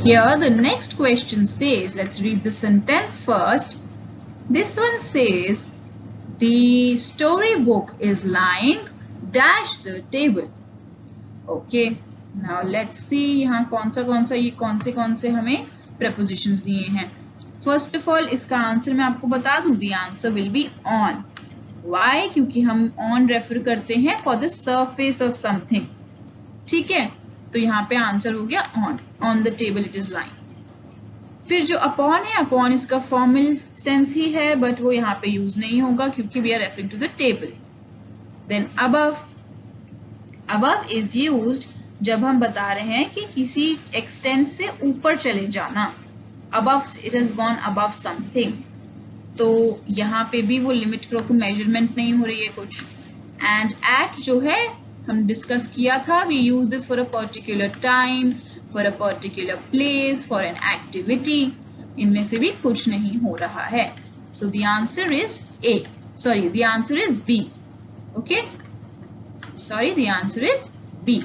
Here the next question says, let's read the sentence first. This one says, the storybook is lying dash the table. Okay, now let's see यहाँ कौन से हमें prepositions दिए हैं. First of all इसका answer मैं आपको बता दूं, the answer will be on. Why? क्योंकि हम on refer करते हैं for the surface of something. ठीक है, तो यहाँ पे आंसर हो गया on the table it is lying. फिर जो upon है, upon इसका formal sense ही है, but वो यहाँ पे use नहीं होगा क्योंकि we are referring to the table. Then above above is used जब हम बता रहे हैं कि किसी extent से ऊपर चले जाना. Above, it has gone above something. तो यहाँ पे भी वो लिमिट को मेजरमेंट नहीं हो रही है कुछ. एंड एट जो है हम डिस्कस किया था, we use this for a particular time, for a particular place, for an activity. इनमें से भी कुछ नहीं हो रहा है. So the answer is A. Sorry, the answer is B. Okay, sorry, the answer is B.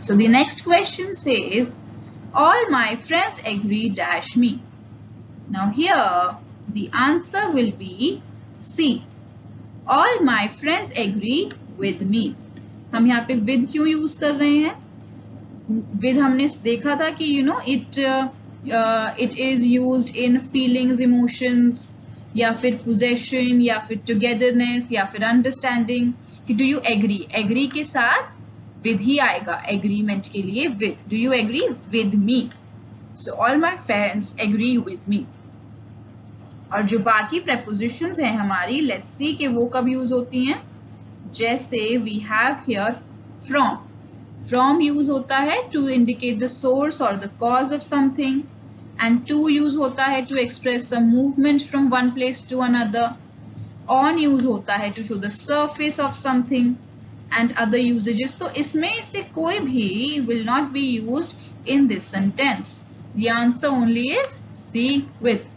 So the next question says, all my friends agree dash me. Now here the answer will be C. All my friends agree with me. हम यहाँ पे with क्यों use कर रहे हैं? With हमने देखा था कि it is used in feelings, emotions, या फिर possession, या फिर togetherness, या फिर understanding. कि do you agree? Agree के साथ with ही आएगा agreement के लिए with. Do you agree with me? So all my friends agree with me. और जो बाकी prepositions हैं हमारी, let's see कि वो कब use होती हैं. जैसे we have here from. From use होता है to indicate the source or the cause of something. And to use होता है to express some movement from one place to another. On use होता है to show the surface of something. And other usages. तो इसमें से कोई भी will not be used in this sentence. The answer only is C, with.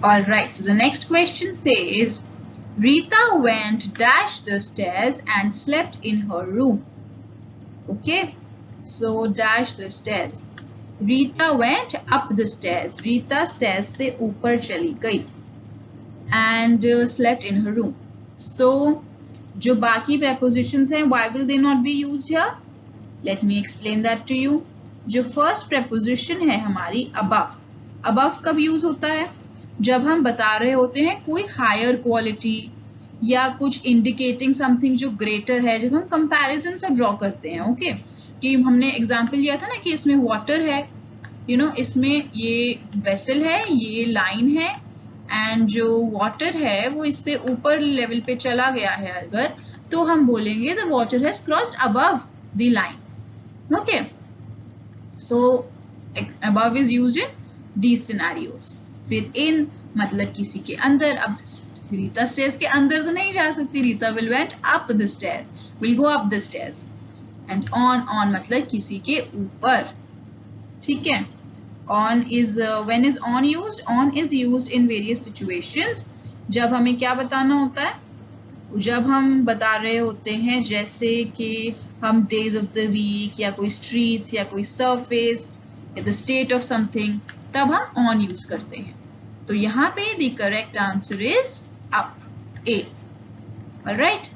Alright, so the next question says, Rita went dash the stairs and slept in her room. Okay, so dash the stairs. Rita went up the stairs. Rita stairs से ऊपर चली गई. And slept in her room. So, जो बाकी prepositions हैं, why will they not be used here? Let me explain that to you. जो first preposition है हमारी above. Above कब use होता है? जब हम बता रहे होते हैं कोई हायर क्वालिटी या कुछ इंडिकेटिंग समथिंग जो ग्रेटर है, जब हम कंपैरिजन से ड्रॉ करते हैं. ओके, कि हमने एग्जांपल लिया था ना कि इसमें वाटर है, इसमें ये वेसल है, ये लाइन है, एंड जो वाटर है वो इससे ऊपर लेवल पे चला गया है अगर, तो हम बोलेंगे the water has crossed above the line. Okay, so above is used in these scenarios. फिर इन मतलब किसी के अंदर. अब रीता स्टेयर्स के अंदर तो नहीं जा सकती. Rita will went up the stair, will go up the stairs. And on मतलब किसी के ऊपर. ठीक है. On is when is on used? On is used in various situations. जब हमें क्या बताना होता है? जब हम बता रहे होते हैं जैसे कि हम डेज ऑफ द वीक या कोई स्ट्रीट्स या कोई सरफेस या द स्टेट ऑफ समथिंग, तब हम ऑन यूज करते हैं. तो यहाँ पे the correct answer is up, A. Alright.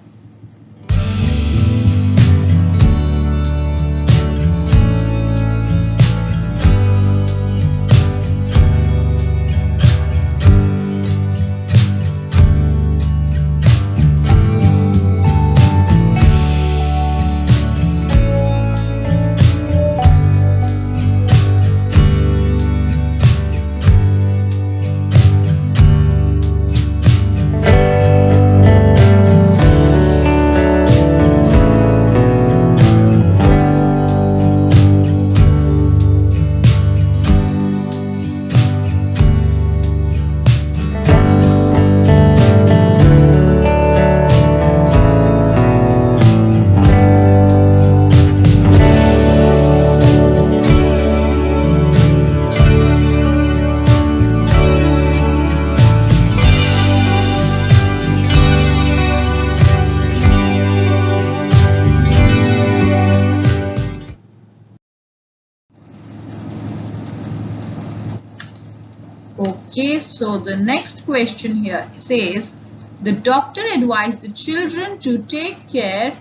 Okay, so the next question here says, the doctor advised the children to take care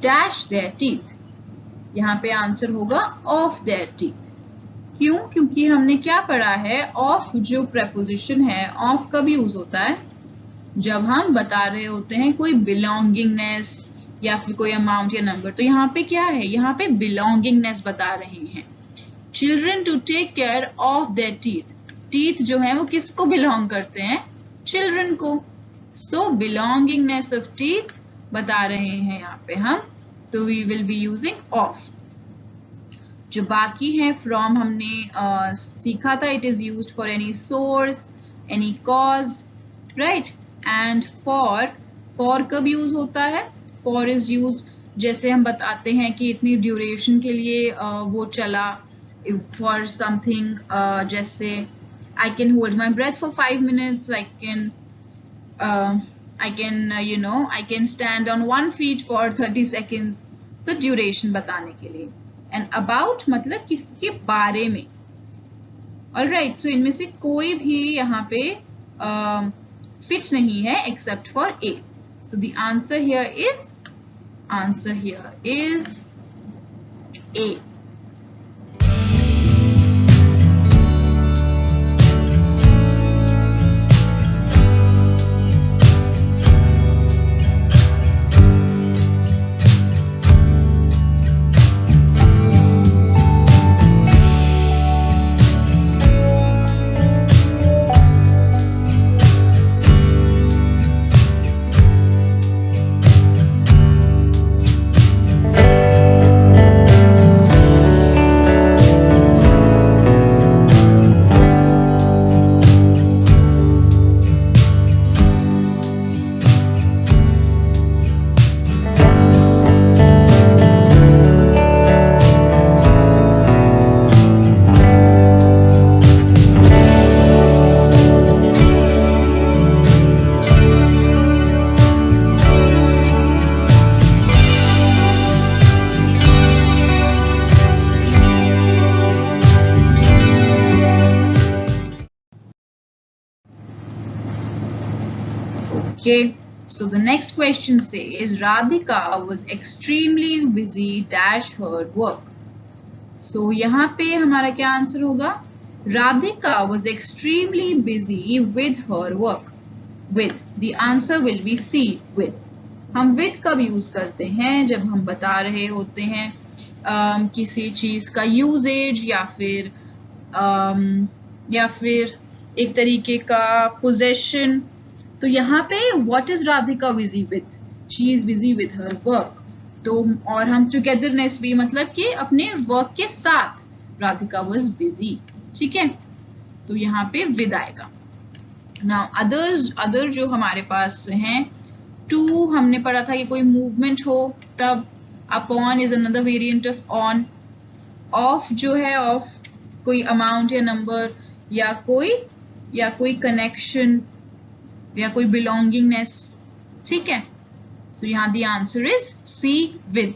dash their teeth. यहाँ पे answer होगा of their teeth. क्यों? क्योंकि हमने क्या पढ़ा है, of जो preposition है, of कब यूज होता है? जब हम बता रहे होते हैं कोई belongingness या फिर कोई amount या number. तो यहाँ पे क्या है? यहाँ पे belongingness बता रहे हैं. Children to take care of their teeth. Teeth जो है वो किसको बिलोंग करते हैं? चिल्ड्रन को. सो बिलोंगिंगनेस ऑफ टीथ बता रहे हैं यहाँ पे हम, तो we will be using of. जो बाकी है फ्रॉम हमने सीखा था, it is used for any source, any cause, right. And for कब यूज होता है? फॉर इज यूज जैसे हम बताते हैं कि इतनी ड्यूरेशन के लिए वो चला, फॉर समथिंग, जैसे I can hold my breath for 5 minutes. I can stand on 1 feet for 30 seconds. So duration बताने के लिए. And about मतलब किसके बारे में. Alright. So इनमें से कोई भी यहाँ पे fit नहीं है except for A. So the answer here is A. Okay, so the next question says Radhika was extremely busy dash her work. So यहाँ पे हमारा क्या आंसर होगा? Radhika was extremely busy with her work. With, the answer will be C, with. हम with कब use करते हैं? जब हम बता रहे होते हैं किसी चीज का यूजेज या फिर एक तरीके का पोजेशन. तो यहाँ पे what is Radhika busy with? She is busy with her work. तो और हम togetherness भी मतलब कि अपने वर्क के साथ Radhika was busy. ठीक है, तो यहाँ पे with आएगा. नाउ अदर जो हमारे पास हैं, टू हमने पढ़ा था कि कोई मूवमेंट हो तब. Upon is another variant of on. Of जो है, ऑफ कोई अमाउंट या नंबर या कोई कनेक्शन या कोई बिलोंगिंगनेस. ठीक है, सो यहाँ the answer is C, with.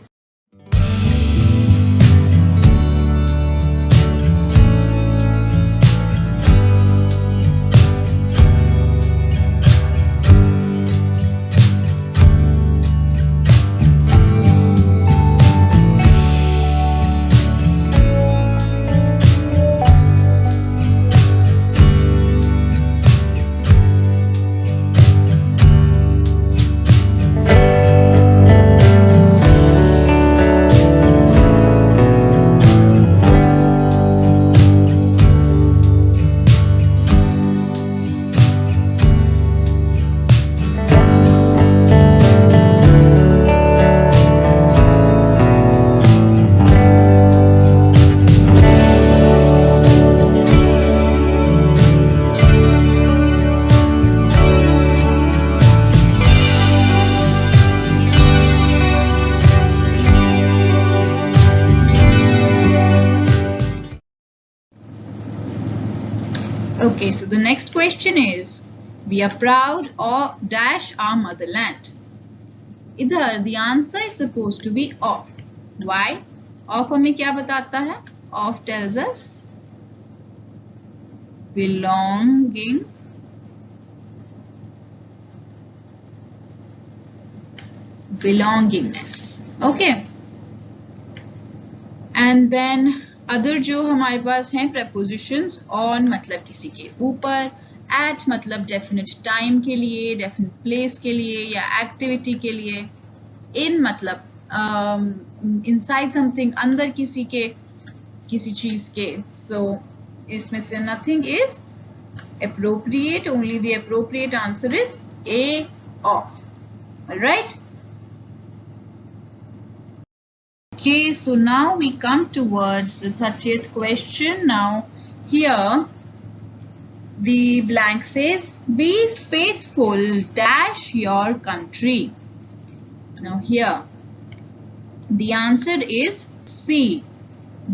Okay, so the next question is, we are proud of dash our motherland. इधर the answer is supposed to be of. Why? Of हमें क्या बताता है? Of tells us belongingness. Okay, and then other जो हमारे पास हैं prepositions, on मतलब किसी के ऊपर, at मतलब डेफिनेट टाइम के लिए, डेफिनेट प्लेस के लिए या एक्टिविटी के लिए, in मतलब inside something, अंदर किसी चीज के. so इसमें से nothing is appropriate, only the appropriate answer is A, of. All right. Okay, so now we come towards the 30th question. Now here the blank says, be faithful dash your country. Now here the answer is C,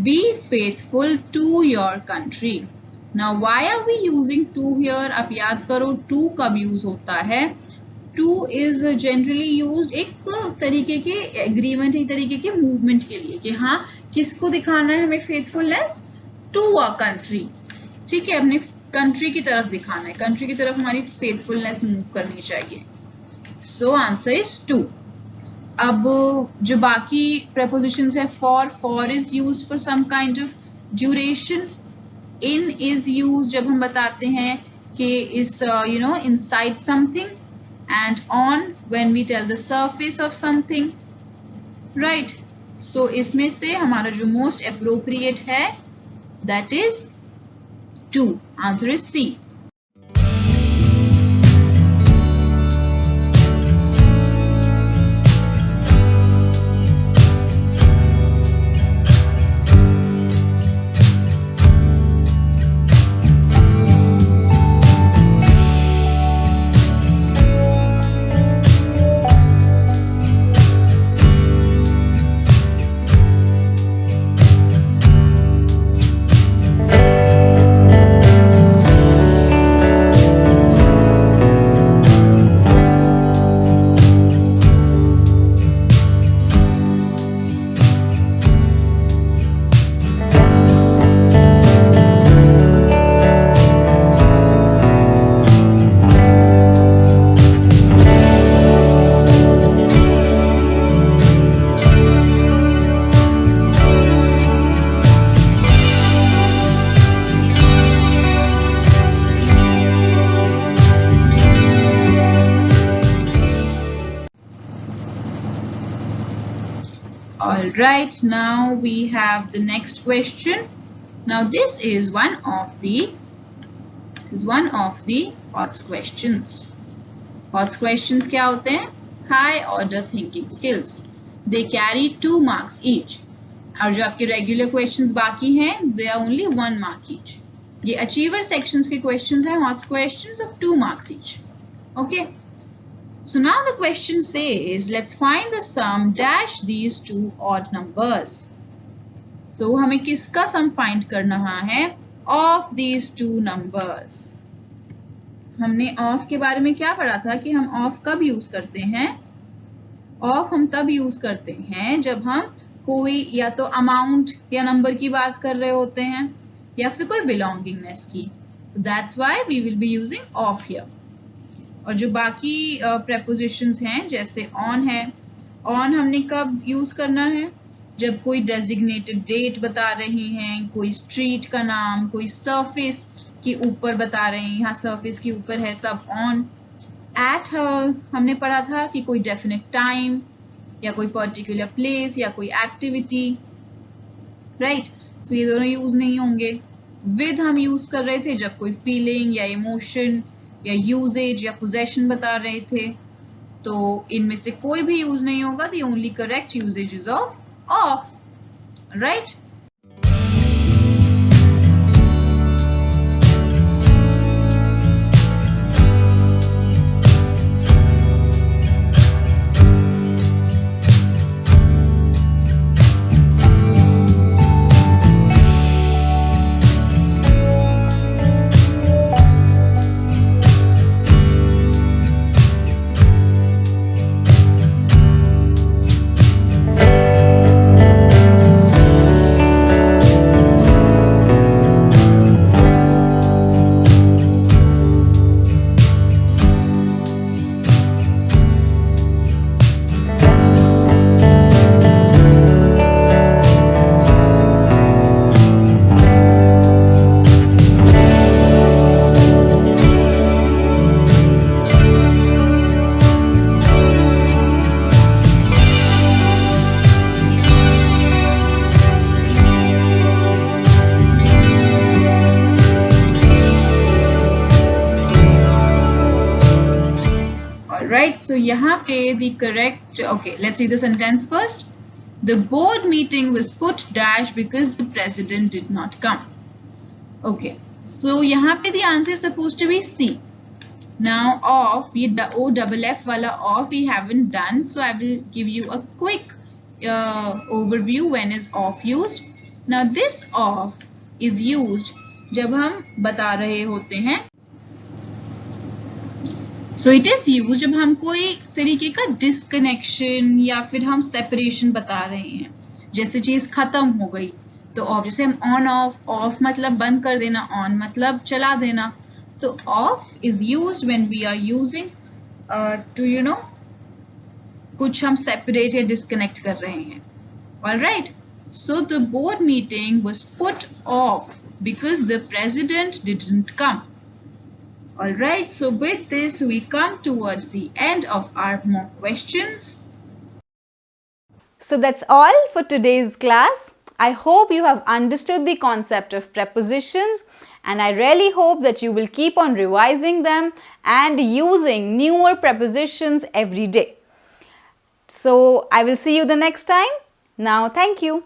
be faithful to your country. Now why are we using to here? आप याद करो to कब use होता है? Two is generally use एक तरीके के agreement, एक तरीके के मूवमेंट के लिए कि हाँ किसको दिखाना है हमें फेथफुलनेस, टू अ कंट्री. ठीक है, अपने कंट्री की तरफ दिखाना है, कंट्री की तरफ हमारी फेथफुलनेस मूव करनी चाहिए. So answer is to. अब जो बाकी prepositions है, for is use for some kind of duration. In is use जब हम बताते हैं कि is inside something, and on when we tell the surface of something, right? So इसमें से हमारा जो most appropriate है, that is 2. Answer is C. Alright, now we have the next question. Now this is one of the HOTS questions. HOTS questions क्या होते हैं? High order thinking skills. They carry 2 marks each. और जो आपके regular questions बाकी हैं, they are only 1 mark each. ये achiever sections के क्वेश्चंस हैं, hot questions of 2 marks each. Okay. So now the question says, let's find the sum dash these two odd numbers. तो हमें किसका सम फाइंड करना है? Of these two numbers. हमने of के बारे में क्या पढ़ा था कि हम ऑफ कब यूज करते हैं? ऑफ हम तब यूज करते हैं जब हम कोई या तो अमाउंट या नंबर की बात कर रहे होते हैं या फिर कोई बिलोंगिंगनेस की. So that's why we will be using of here. और जो बाकी prepositions हैं जैसे on है, on हमने कब यूज करना है? जब कोई designated date बता रही हैं, कोई street का नाम, कोई surface के ऊपर बता रहे हैं, यहाँ surface के ऊपर है तब on. At हमने पढ़ा था कि कोई definite time या कोई पर्टिकुलर प्लेस या कोई एक्टिविटी, राइट. सो ये दोनों यूज नहीं होंगे. विद हम यूज कर रहे थे जब कोई फीलिंग या इमोशन या यूजेज या पोजेशन बता रहे थे. तो इनमें से कोई भी यूज नहीं होगा. The only correct usage is of, right. Right, so यहाँ पे the correct, okay, let's read the sentence first. The board meeting was put dash because the president did not come. Okay, so यहाँ पे the answer is supposed to be C. Now of, ये O double F वाला of we haven't done, so I will give you a quick overview when is of used. Now this of is used जब हम बता रहे होते हैं. So it is used जब हम कोई तरीके का डिस्कनेक्शन या फिर हम सेपरेशन बता रहे हैं. जैसे चीज खत्म हो गई तो ऑफ, जैसे हम ऑन ऑफ मतलब बंद कर देना, ऑन मतलब चला देना. तो off is used when we are using to कुछ हम सेपरेट या डिस्कनेक्ट कर रहे हैं. Alright, so the board meeting was put off because the president didn't come. Alright, so with this we come towards the end of our mock questions. So that's all for today's class. I hope you have understood the concept of prepositions, and I really hope that you will keep on revising them and using newer prepositions every day. So I will see you the next time. Now, thank you.